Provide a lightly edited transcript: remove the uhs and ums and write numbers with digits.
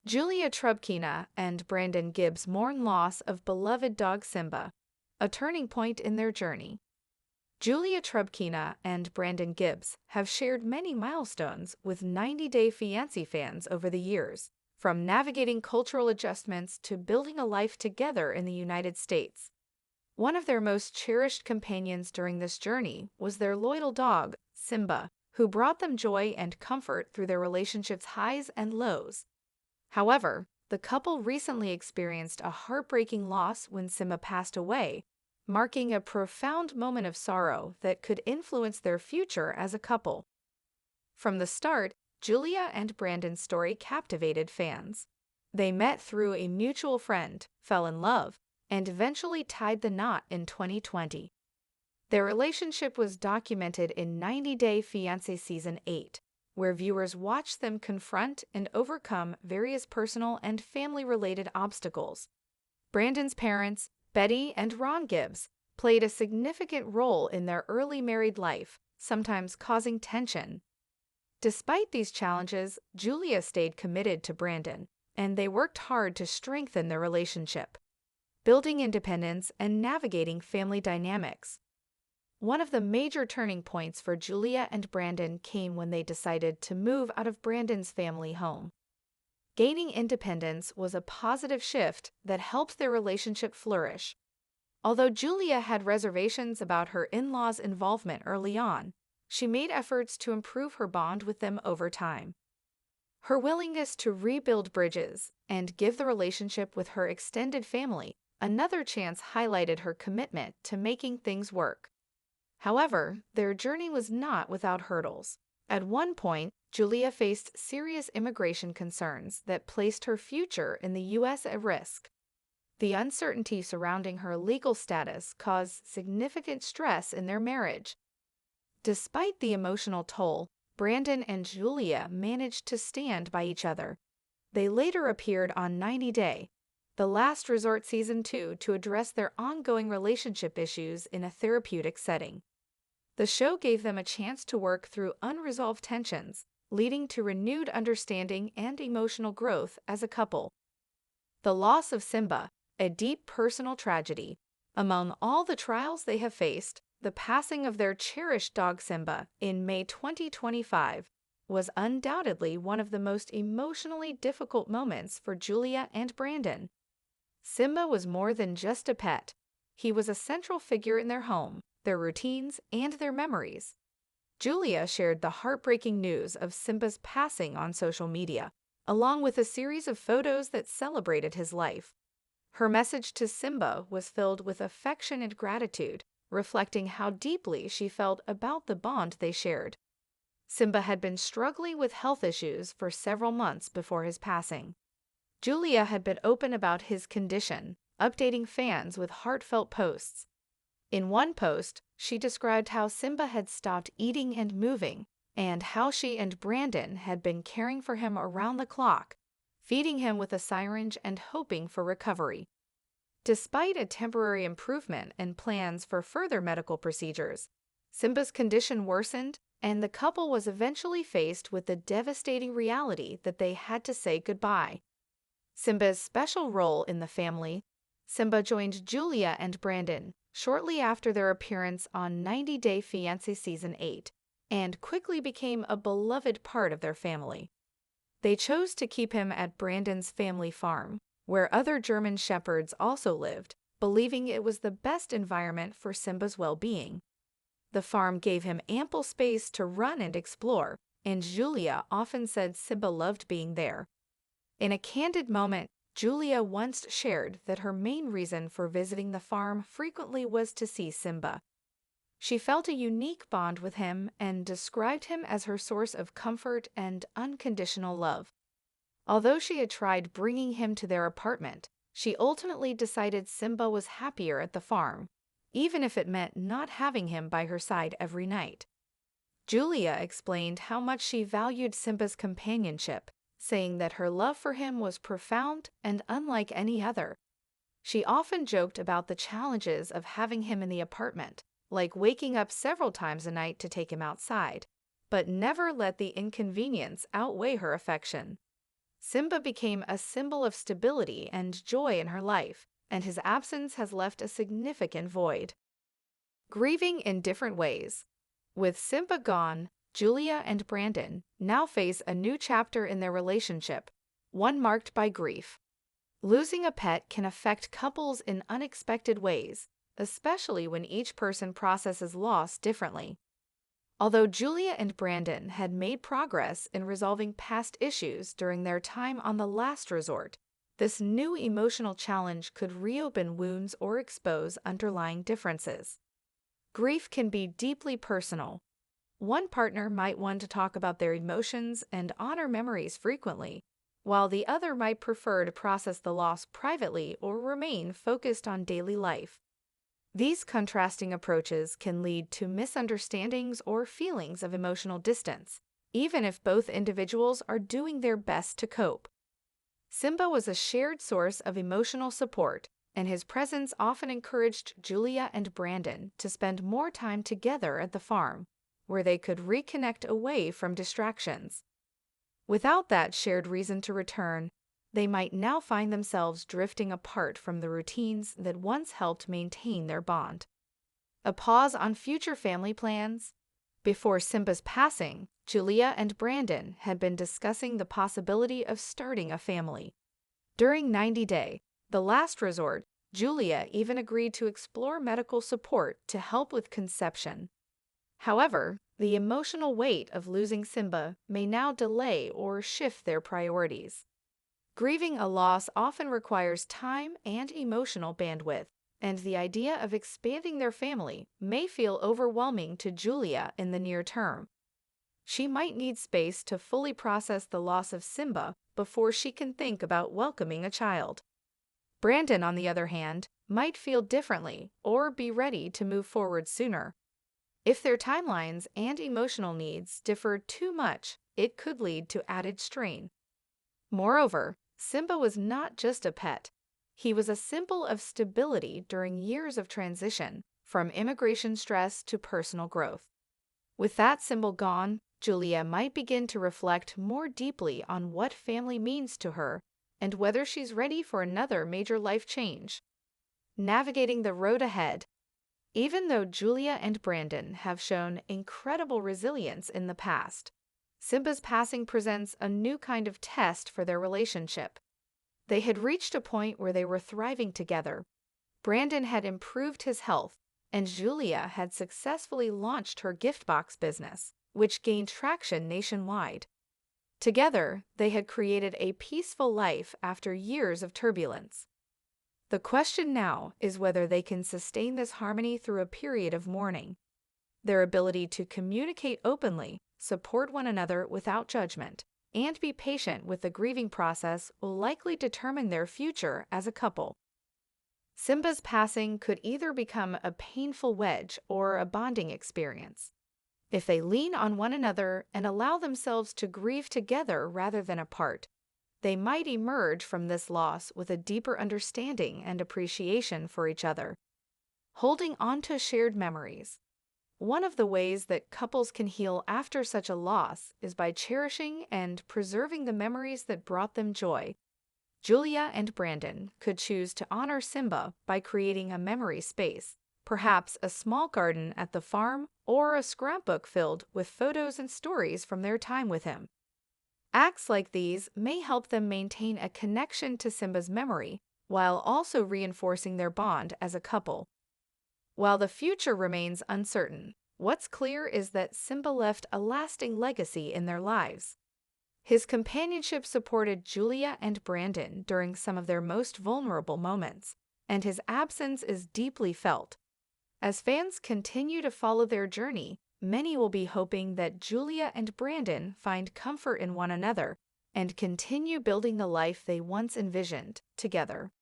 Julia Trubkina and Brandon Gibbs mourn loss of beloved dog Simba, a turning point in their journey. Julia Trubkina and Brandon Gibbs have shared many milestones with 90 Day Fiancé fans over the years, from navigating cultural adjustments to building a life together in the United States. One of their most cherished companions during this journey was their loyal dog, Simba, who brought them joy and comfort through their relationship's highs and lows. However, the couple recently experienced a heartbreaking loss when Simba passed away, marking a profound moment of sorrow that could influence their future as a couple. From the start, Julia and Brandon's story captivated fans. They met through a mutual friend, fell in love, and eventually tied the knot in 2020. Their relationship was documented in 90 Day Fiancé Season 8, where viewers watched them confront and overcome various personal and family-related obstacles. Brandon's parents, Betty and Ron Gibbs, played a significant role in their early married life, sometimes causing tension. Despite these challenges, Julia stayed committed to Brandon, and they worked hard to strengthen their relationship, building independence and navigating family dynamics. One of the major turning points for Julia and Brandon came when they decided to move out of Brandon's family home. Gaining independence was a positive shift that helped their relationship flourish. Although Julia had reservations about her in-laws' involvement early on, she made efforts to improve her bond with them over time. Her willingness to rebuild bridges and give the relationship with her extended family another chance highlighted her commitment to making things work. However, their journey was not without hurdles. At one point, Julia faced serious immigration concerns that placed her future in the U.S. at risk. The uncertainty surrounding her legal status caused significant stress in their marriage. Despite the emotional toll, Brandon and Julia managed to stand by each other. They later appeared on 90 Day, the last resort season 2, to address their ongoing relationship issues in a therapeutic setting. The show gave them a chance to work through unresolved tensions, leading to renewed understanding and emotional growth as a couple. The loss of Simba, a deep personal tragedy. Among all the trials they have faced, the passing of their cherished dog Simba in May 2025 was undoubtedly one of the most emotionally difficult moments for Julia and Brandon. Simba was more than just a pet. He was a central figure in their home, their routines, and their memories. Julia shared the heartbreaking news of Simba's passing on social media, along with a series of photos that celebrated his life. Her message to Simba was filled with affection and gratitude, reflecting how deeply she felt about the bond they shared. Simba had been struggling with health issues for several months before his passing. Julia had been open about his condition, updating fans with heartfelt posts. In one post, she described how Simba had stopped eating and moving, and how she and Brandon had been caring for him around the clock, feeding him with a syringe and hoping for recovery. Despite a temporary improvement and plans for further medical procedures, Simba's condition worsened, and the couple was eventually faced with the devastating reality that they had to say goodbye. Simba's special role in the family. Simba joined Julia and Brandon shortly after their appearance on 90 Day Fiancé Season 8, and quickly became a beloved part of their family. They chose to keep him at Brandon's family farm, where other German shepherds also lived, believing it was the best environment for Simba's well-being. The farm gave him ample space to run and explore, and Julia often said Simba loved being there. In a candid moment, Julia once shared that her main reason for visiting the farm frequently was to see Simba. She felt a unique bond with him and described him as her source of comfort and unconditional love. Although she had tried bringing him to their apartment, she ultimately decided Simba was happier at the farm, even if it meant not having him by her side every night. Julia explained how much she valued Simba's companionship, saying that her love for him was profound and unlike any other. She often joked about the challenges of having him in the apartment, like waking up several times a night to take him outside, but never let the inconvenience outweigh her affection. Simba became a symbol of stability and joy in her life, and his absence has left a significant void. Grieving in different ways. With Simba gone, Julia and Brandon now face a new chapter in their relationship, one marked by grief. Losing a pet can affect couples in unexpected ways, especially when each person processes loss differently. Although Julia and Brandon had made progress in resolving past issues during their time on the last resort, this new emotional challenge could reopen wounds or expose underlying differences. Grief can be deeply personal. One partner might want to talk about their emotions and honor memories frequently, while the other might prefer to process the loss privately or remain focused on daily life. These contrasting approaches can lead to misunderstandings or feelings of emotional distance, even if both individuals are doing their best to cope. Simba was a shared source of emotional support, and his presence often encouraged Julia and Brandon to spend more time together at the farm, where they could reconnect away from distractions. Without that shared reason to return, they might now find themselves drifting apart from the routines that once helped maintain their bond. A pause on future family plans. Before Simba's passing, Julia and Brandon had been discussing the possibility of starting a family. During 90-day, the last resort, Julia even agreed to explore medical support to help with conception. However, the emotional weight of losing Simba may now delay or shift their priorities. Grieving a loss often requires time and emotional bandwidth, and the idea of expanding their family may feel overwhelming to Julia in the near term. She might need space to fully process the loss of Simba before she can think about welcoming a child. Brandon, on the other hand, might feel differently or be ready to move forward sooner. If their timelines and emotional needs differ too much, it could lead to added strain. Moreover, Simba was not just a pet. He was a symbol of stability during years of transition, from immigration stress to personal growth. With that symbol gone, Julia might begin to reflect more deeply on what family means to her and whether she's ready for another major life change. Navigating the road ahead. Even though Julia and Brandon have shown incredible resilience in the past, Simba's passing presents a new kind of test for their relationship. They had reached a point where they were thriving together. Brandon had improved his health, and Julia had successfully launched her gift box business, which gained traction nationwide. Together, they had created a peaceful life after years of turbulence. The question now is whether they can sustain this harmony through a period of mourning. Their ability to communicate openly, support one another without judgment, and be patient with the grieving process will likely determine their future as a couple. Simba's passing could either become a painful wedge or a bonding experience. If they lean on one another and allow themselves to grieve together rather than apart, they might emerge from this loss with a deeper understanding and appreciation for each other. Holding on to shared memories. One of the ways that couples can heal after such a loss is by cherishing and preserving the memories that brought them joy. Julia and Brandon could choose to honor Simba by creating a memory space, perhaps a small garden at the farm or a scrapbook filled with photos and stories from their time with him. Acts like these may help them maintain a connection to Simba's memory while also reinforcing their bond as a couple. While the future remains uncertain, what's clear is that Simba left a lasting legacy in their lives. His companionship supported Julia and Brandon during some of their most vulnerable moments, and his absence is deeply felt. As fans continue to follow their journey, many will be hoping that Julia and Brandon find comfort in one another and continue building the life they once envisioned together.